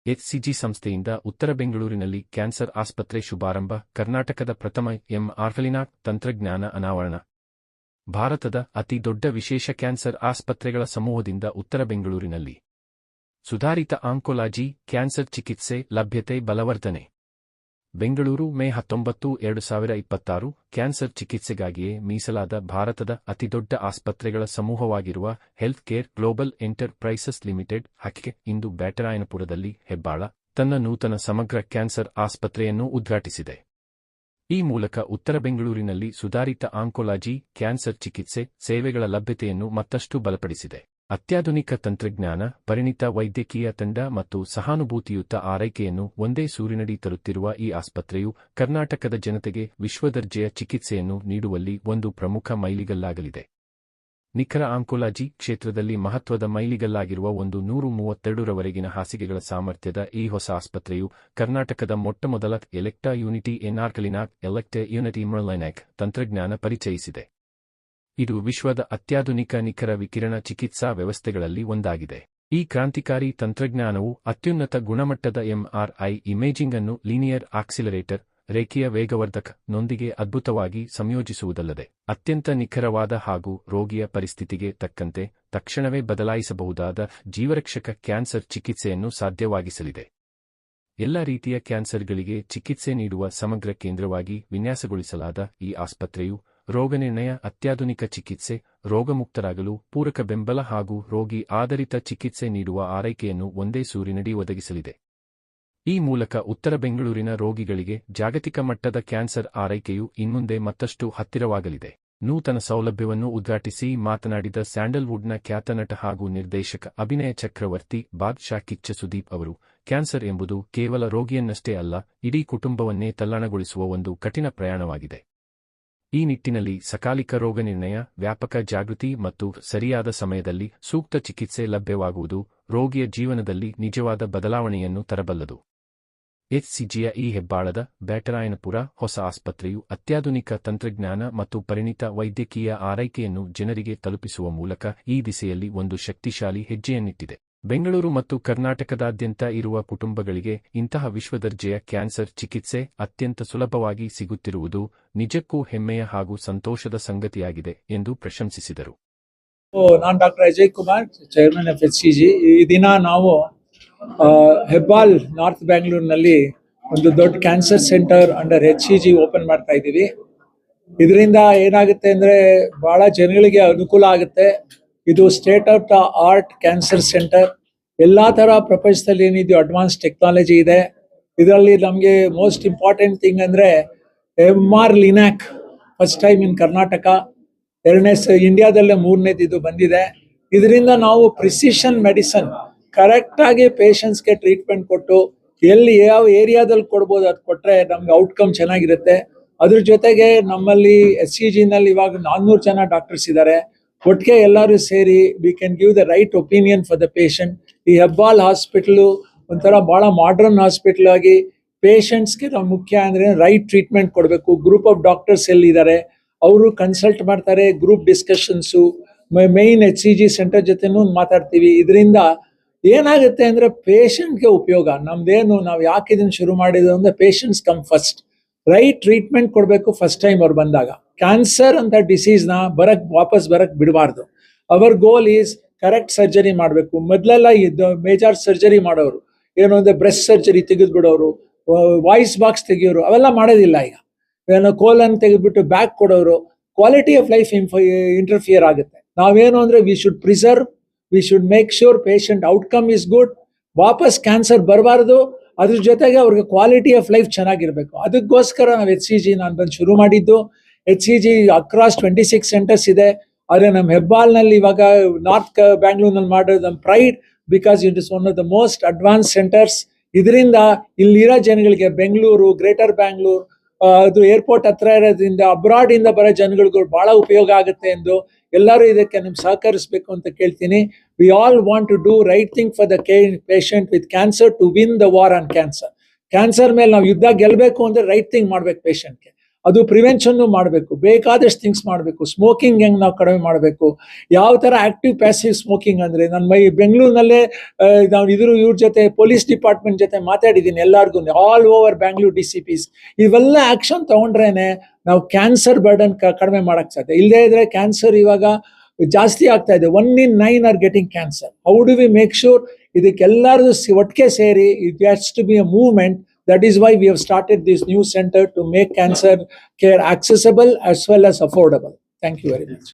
HCG ಸಂಸ್ಥೆಯಿಂದ ಉತ್ತರ ಬೆಂಗಳೂರಿನಲ್ಲಿ ಕ್ಯಾನ್ಸರ್ ಆಸ್ಪತ್ರೆ ಶುಭಾರಂಭ. ಕರ್ನಾಟಕದ ಪ್ರಥಮ ಆರ್ಫಲಿನಾಕ್ ತಂತ್ರಜ್ಞಾನ ಅನಾವರಣ. ಭಾರತದ ಅತಿ ದೊಡ್ಡ ವಿಶೇಷ ಕ್ಯಾನ್ಸರ್ ಆಸ್ಪತ್ರೆಗಳ ಸಮೂಹದಿಂದ ಉತ್ತರ ಬೆಂಗಳೂರಿನಲ್ಲಿ ಸುಧಾರಿತ ಆಂಕೋಲಾಜಿ ಕ್ಯಾನ್ಸರ್ ಚಿಕಿತ್ಸೆ ಲಭ್ಯತೆ ಬಲವರ್ಧನೆ. ಬೆಂಗಳೂರು ಮೇ 19, 2026 ಕ್ಯಾನ್ಸರ್ ಚಿಕಿತ್ಸೆಗಾಗಿಯೇ ಮೀಸಲಾದ ಭಾರತದ ಅತಿದೊಡ್ಡ ಆಸ್ಪತ್ರೆಗಳ ಸಮೂಹವಾಗಿರುವ health care global enterprises limited ಹಕ್ಕೆ ಇಂದು ಬ್ಯಾಟರಾಯನಪುರದಲ್ಲಿ ಹೆಬ್ಬಾಳ ತನ್ನ ನೂತನ ಸಮಗ್ರ ಕ್ಯಾನ್ಸರ್ ಆಸ್ಪತ್ರೆಯನ್ನು ಉದ್ಘಾಟಿಸಿದೆ. ಈ ಮೂಲಕ ಉತ್ತರ ಬೆಂಗಳೂರಿನಲ್ಲಿ ಸುಧಾರಿತ ಆಂಕೋಲಾಜಿ ಕ್ಯಾನ್ಸರ್ ಚಿಕಿತ್ಸೆ ಸೇವೆಗಳ ಲಭ್ಯತೆಯನ್ನು ಮತ್ತಷ್ಟು ಬಲಪಡಿಸಿದೆ. ಅತ್ಯಾಧುನಿಕ ತಂತ್ರಜ್ಞಾನ, ಪರಿಣಿತ ವೈದ್ಯಕೀಯ ತಂಡ ಮತ್ತು ಸಹಾನುಭೂತಿಯುತ ಆರೈಕೆಯನ್ನು ಒಂದೇ ಸೂರಿನಡಿ ತರುತ್ತಿರುವ ಈ ಆಸ್ಪತ್ರೆಯು ಕರ್ನಾಟಕದ ಜನತೆಗೆ ವಿಶ್ವದರ್ಜೆಯ ಚಿಕಿತ್ಸೆಯನ್ನು ನೀಡುವಲ್ಲಿ ಒಂದು ಪ್ರಮುಖ ಮೈಲಿಗಲ್ಲಾಗಲಿದೆ. ನಿಖರ ಆಂಕೋಲಾಜಿ ಕ್ಷೇತ್ರದಲ್ಲಿ ಮಹತ್ವದ ಮೈಲಿಗಲ್ಲಾಗಿರುವ 132ರವರೆಗಿನ ಹಾಸಿಗೆಗಳ ಸಾಮರ್ಥ್ಯದ ಈ ಹೊಸ ಆಸ್ಪತ್ರೆಯು ಕರ್ನಾಟಕದ ಮೊಟ್ಟಮೊದಲ ಎಲೆಕ್ಟಾ ಯೂನಿಟಿ ಎನ್ಆರ್ಕಲಿನಾಕ್ ಎಲೆಕ್ಟೆ ಯೂನಿಟಿ ಮರ್ಲೈನಾಕ್ ತಂತ್ರಜ್ಞಾನ ಪರಿಚಯಿಸಿದೆ. ಇದು ವಿಶ್ವದ ಅತ್ಯಾಧುನಿಕ ನಿಖರ ವಿಕಿರಣ ಚಿಕಿತ್ಸಾ ವ್ಯವಸ್ಥೆಗಳಲ್ಲಿ ಒಂದಾಗಿದೆ. ಈ ಕ್ರಾಂತಿಕಾರಿ ತಂತ್ರಜ್ಞಾನವು ಅತ್ಯುನ್ನತ ಗುಣಮಟ್ಟದ ಎಂಆರ್ಐ ಇಮೇಜಿಂಗ್ ಅನ್ನು ಲೀನಿಯರ್ ಆಕ್ಸಿಲರೇಟರ್ ರೇಖೀಯ ವೇಗವರ್ಧಕ ನೊಂದಿಗೆ ಅದ್ಭುತವಾಗಿ ಸಂಯೋಜಿಸುವುದಲ್ಲದೆ ಅತ್ಯಂತ ನಿಖರವಾದ ಹಾಗೂ ರೋಗಿಯ ಪರಿಸ್ಥಿತಿಗೆ ತಕ್ಕಂತೆ ತಕ್ಷಣವೇ ಬದಲಾಯಿಸಬಹುದಾದ ಜೀವರಕ್ಷಕ ಕ್ಯಾನ್ಸರ್ ಚಿಕಿತ್ಸೆಯನ್ನು ಸಾಧ್ಯವಾಗಿಸಲಿದೆ. ಎಲ್ಲ ರೀತಿಯ ಕ್ಯಾನ್ಸರ್ಗಳಿಗೆ ಚಿಕಿತ್ಸೆ ನೀಡುವ ಸಮಗ್ರ ಕೇಂದ್ರವಾಗಿ ವಿನ್ಯಾಸಗೊಳಿಸಲಾದ ಈ ಆಸ್ಪತ್ರೆಯು ರೋಗನಿರ್ಣಯ, ಅತ್ಯಾಧುನಿಕ ಚಿಕಿತ್ಸೆ, ರೋಗಮುಕ್ತರಾಗಲು ಪೂರಕ ಬೆಂಬಲ ಹಾಗೂ ರೋಗಿ ಆಧಾರಿತ ಚಿಕಿತ್ಸೆ ನೀಡುವ ಆರೈಕೆಯನ್ನು ಒಂದೇ ಸೂರಿನಡಿ ಒದಗಿಸಲಿದೆ. ಈ ಮೂಲಕ ಉತ್ತರ ಬೆಂಗಳೂರಿನ ರೋಗಿಗಳಿಗೆ ಜಾಗತಿಕ ಮಟ್ಟದ ಕ್ಯಾನ್ಸರ್ ಆರೈಕೆಯು ಇನ್ಮುಂದೆ ಮತ್ತಷ್ಟು ಹತ್ತಿರವಾಗಲಿದೆ. ನೂತನ ಸೌಲಭ್ಯವನ್ನು ಉದ್ಘಾಟಿಸಿ ಮಾತನಾಡಿದ ಸ್ಯಾಂಡಲ್ವುಡ್ನ ಖ್ಯಾತ ನಟ ಹಾಗೂ ನಿರ್ದೇಶಕ ಅಭಿನಯ ಚಕ್ರವರ್ತಿ ಬಾದ್‌ಶಾ ಕಿಚ್ಚ ಸುದೀಪ್ ಅವರು, ಕ್ಯಾನ್ಸರ್ ಎಂಬುದು ಕೇವಲ ರೋಗಿಯನ್ನಷ್ಟೇ ಅಲ್ಲ, ಇಡೀ ಕುಟುಂಬವನ್ನೇ ತಲ್ಲಣಗೊಳಿಸುವ ಒಂದು ಕಠಿಣ ಪ್ರಯಾಣವಾಗಿದೆ. ಈ ನಿಟ್ಟಿನಲ್ಲಿ ಸಕಾಲಿಕ ರೋಗನಿರ್ಣಯ, ವ್ಯಾಪಕ ಜಾಗೃತಿ ಮತ್ತು ಸರಿಯಾದ ಸಮಯದಲ್ಲಿ ಸೂಕ್ತ ಚಿಕಿತ್ಸೆ ಲಭ್ಯವಾಗುವುದು ರೋಗಿಯ ಜೀವನದಲ್ಲಿ ನಿಜವಾದ ಬದಲಾವಣೆಯನ್ನು ತರಬಲ್ಲದು. ಎಚ್ಸಿಜಿಯ ಈ ಹೆಬ್ಬಾಳದ ಬ್ಯಾಟರಾಯನಪುರ ಹೊಸ ಆಸ್ಪತ್ರೆಯು ಅತ್ಯಾಧುನಿಕ ತಂತ್ರಜ್ಞಾನ ಮತ್ತು ಪರಿಣಿತ ವೈದ್ಯಕೀಯ ಆರೈಕೆಯನ್ನು ಜನರಿಗೆ ತಲುಪಿಸುವ ಮೂಲಕ ಈ ದಿಸೆಯಲ್ಲಿ ಒಂದು ಶಕ್ತಿಶಾಲಿ ಹೆಜ್ಜೆಯನ್ನಿಟ್ಟಿದೆ. ಬೆಂಗಳೂರು ಮತ್ತು ಕರ್ನಾಟಕದಾದ್ಯಂತ ಇರುವ ಕುಟುಂಬಗಳಿಗೆ ಇಂತಹ ವಿಶ್ವದರ್ಜೆಯ ಕ್ಯಾನ್ಸರ್ ಚಿಕಿತ್ಸೆ ಅತ್ಯಂತ ಸುಲಭವಾಗಿ ಸಿಗುತ್ತಿರುವುದು ನಿಜಕ್ಕೂ ಹೆಮ್ಮೆಯ ಹಾಗೂ ಸಂತೋಷದ ಸಂಗತಿಯಾಗಿದೆ ಎಂದು ಪ್ರಶಂಸಿಸಿದರು. ನಾನು doctor Ajay Kumar, chairman of HCG. ಈ ದಿನ ನಾವು ಹೆಬ್ಬಾಲ್ ನಾರ್ತ್ ಬ್ಯಾಂಗ್ಳೂರಿನಲ್ಲಿ ಒಂದು ದೊಡ್ಡ cancer centre under HCG open ಮಾಡ್ತಾ ಇದ್ದೀವಿ. ಇದರಿಂದ ಏನಾಗುತ್ತೆ ಅಂದರೆ ಬಹಳ ಜನಗಳಿಗೆ ಅನುಕೂಲ ಆಗುತ್ತೆ. ಇದು state of the art cancer centre. ಎಲ್ಲ ಥರ ಪ್ರಪಂಚದಲ್ಲಿ ಏನಿದೆಯೋ ಅಡ್ವಾನ್ಸ್ ಟೆಕ್ನಾಲಜಿ ಇದೆ. ಇದರಲ್ಲಿ ನಮಗೆ ಮೋಸ್ಟ್ ಇಂಪಾರ್ಟೆಂಟ್ ಥಿಂಗ್ ಅಂದರೆ MR Linac first time in Karnataka, ಇಂಡಿಯಾದಲ್ಲೇ 3ನೇದು ಇದು ಬಂದಿದೆ. ಇದರಿಂದ ನಾವು ಪ್ರಿಸಿಷನ್ ಮೆಡಿಸನ್ ಕರೆಕ್ಟಾಗಿ ಪೇಷಂಟ್ಸ್ಗೆ ಟ್ರೀಟ್ಮೆಂಟ್ ಕೊಟ್ಟು ಎಲ್ಲಿ ಯಾವ ಏರಿಯಾದಲ್ಲಿ ಕೊಡ್ಬೋದು ಅದು ಕೊಟ್ಟರೆ ನಮ್ಗೆ ಔಟ್ಕಮ್ ಚೆನ್ನಾಗಿರುತ್ತೆ. ಅದ್ರ ಜೊತೆಗೆ ನಮ್ಮಲ್ಲಿ ಎಚ್ಸಿಜಿನಲ್ಲಿ ಇವಾಗ 400 ಜನ ಡಾಕ್ಟರ್ಸ್ ಇದ್ದಾರೆ. ಒಟ್ಟಿಗೆ ಎಲ್ಲರೂ ಸೇರಿ we can give the right opinion for the patient. ಈ ಹೆಬ್ಬಾಲ್ ಹಾಸ್ಪಿಟ್ಲು ಒಂಥರ ಭಾಳ ಮಾಡರ್ನ್ ಹಾಸ್ಪಿಟ್ಲ್ ಆಗಿ ಪೇಷಂಟ್ಸ್ಗೆ ನಾವು ಮುಖ್ಯ ಅಂದರೆ ರೈಟ್ ಟ್ರೀಟ್ಮೆಂಟ್ ಕೊಡಬೇಕು. ಗ್ರೂಪ್ ಆಫ್ ಡಾಕ್ಟರ್ಸ್ ಎಲ್ಲಿದ್ದಾರೆ ಅವರು ಕನ್ಸಲ್ಟ್ ಮಾಡ್ತಾರೆ. Group discussions main HCG centre ಜೊತೆನೂ ಮಾತಾಡ್ತೀವಿ. ಇದರಿಂದ ಏನಾಗುತ್ತೆ ಅಂದರೆ ಪೇಷಂಟ್ಗೆ ಉಪಯೋಗ. ನಮ್ದೇನು ನಾವು ಯಾಕೆ ಇದನ್ನು ಶುರು ಮಾಡಿದ್ರು ಅಂದರೆ patients come first. Right treatment ಕೊಡಬೇಕು ಫಸ್ಟ್ ಟೈಮ್ ಅವ್ರು ಬಂದಾಗ. ಕ್ಯಾನ್ಸರ್ ಅಂತ ಡಿಸೀಸ್ನ ವಾಪಸ್ ಬರಕ್ ಬಿಡಬಾರ್ದು. ಅವರ್ ಗೋಲ್ ಈಸ್ ಕರೆಕ್ಟ್ ಸರ್ಜರಿ ಮಾಡಬೇಕು. ಮೊದಲೆಲ್ಲ ಇದು ಮೇಜರ್ ಸರ್ಜರಿ ಮಾಡೋರು, ಏನು ಅಂದರೆ ಬ್ರೆಸ್ಟ್ ಸರ್ಜರಿ ತೆಗೆದುಬಿಡೋರು, ವಾಯ್ಸ್ ಬಾಕ್ಸ್ ತೆಗಿಯೋರು, ಅವೆಲ್ಲ ಮಾಡೋದಿಲ್ಲ. ಈಗ ಏನೋ ಕೋಲನ್ ತೆಗೆದ್ಬಿಟ್ಟು ಬ್ಯಾಕ್ ಕೊಡೋರು. ಕ್ವಾಲಿಟಿ ಆಫ್ ಲೈಫ್ ಇಂಟರ್ಫಿಯರ್ ಆಗುತ್ತೆ. ನಾವೇನು ಅಂದರೆ we should preserve, we should make sure patient outcome is good. ವಾಪಸ್ ಕ್ಯಾನ್ಸರ್ ಬರಬಾರ್ದು. ಅದ್ರ ಜೊತೆಗೆ ಅವ್ರಿಗೆ ಕ್ವಾಲಿಟಿ ಆಫ್ ಲೈಫ್ ಚೆನ್ನಾಗಿರಬೇಕು. ಅದಕ್ಕೋಸ್ಕರ ನಾವು ಎಚ್ಸಿಜಿ ನಾನು ಬಂದು ಶುರು ಮಾಡಿದ್ದು. ಎಚ್ಸಿಜಿ ಅಕ್ರಾಸ್ 26 ಸೆಂಟರ್ಸ್ ಇದೆ. ಆದರೆ ನಮ್ಮ ಹೆಬ್ಬಾಲ್ನಲ್ಲಿ ಇವಾಗ ನಾರ್ತ್ ಬ್ಯಾಂಗ್ಳೂರ್ನಲ್ಲಿ ಮಾಡೋದು ನಮ್ಮ pride, because it is one of the most advance centres. ಇದರಿಂದ ಇಲ್ಲಿರೋ ಜನಗಳಿಗೆ ಬೆಂಗಳೂರು, ಗ್ರೇಟರ್ ಬ್ಯಾಂಗ್ಳೂರ್, ಅದು ಏರ್ಪೋರ್ಟ್ ಹತ್ರ ಇರೋದ್ರಿಂದ ಅಬ್ರಾಡ್ ಇಂದ ಬರೋ ಜನಗಳಿಗೂ ಬಹಳ ಉಪಯೋಗ ಆಗುತ್ತೆ ಎಂದು ಎಲ್ಲರೂ ಇದಕ್ಕೆ ನಿಮ್ಗೆ ಸಹಕರಿಸಬೇಕು ಅಂತ ಕೇಳ್ತೀನಿ. We all want to do right thing for the patient with cancer to win the war on cancer. Cancer ಮೇಲೆ ನಾವು ಯುದ್ಧ ಗೆಲ್ಲಬೇಕು ಅಂದರೆ ರೈಟ್ ಥಿಂಗ್ ಮಾಡ್ಬೇಕು ಪೇಷಂಟ್ಗೆ. ಅದು ಪ್ರಿವೆನ್ಷನ್ ಮಾಡಬೇಕು, ಬೇಕಾದಷ್ಟು ಥಿಂಗ್ಸ್ ಮಾಡಬೇಕು. ಸ್ಮೋಕಿಂಗ್ ಹೆಂಗ್ ನಾವು ಕಡಿಮೆ ಮಾಡಬೇಕು, ಯಾವ ತರ ಆಕ್ಟಿವ್ ಪ್ಯಾಸಿವ್ ಸ್ಮೋಕಿಂಗ್ ಅಂದ್ರೆ, ನನ್ನ ಬೆಂಗಳೂರಿನಲ್ಲೇ ನಾವು ಇವ್ರ ಜೊತೆ ಪೊಲೀಸ್ ಡಿಪಾರ್ಟ್ಮೆಂಟ್ ಜೊತೆ ಮಾತಾಡಿದ್ದೀನಿ, ಎಲ್ಲಾರ್ಗು ಆಲ್ ಓವರ್ ಬ್ಯಾಂಗ್ಳೂರ್ DCPs. ಇವೆಲ್ಲ ಆಕ್ಷನ್ ತಗೊಂಡ್ರೇನೆ ನಾವು ಕ್ಯಾನ್ಸರ್ ಬರ್ಡನ್ ಕಡಿಮೆ ಮಾಡಕ್ ಸಾಧ್ಯ. ಇಲ್ಲದೇ ಇದ್ರೆ ಕ್ಯಾನ್ಸರ್ ಇವಾಗ ಜಾಸ್ತಿ ಆಗ್ತಾ ಇದೆ. 1 in 9 are getting cancer. How do we make sure ಇದಕ್ಕೆಲ್ಲರೂ ಒಟ್ಟಿಗೆ ಸೇರಿ, it has to be a movement. That is why we have started this new center to make cancer care accessible as well as affordable. Thank you very much.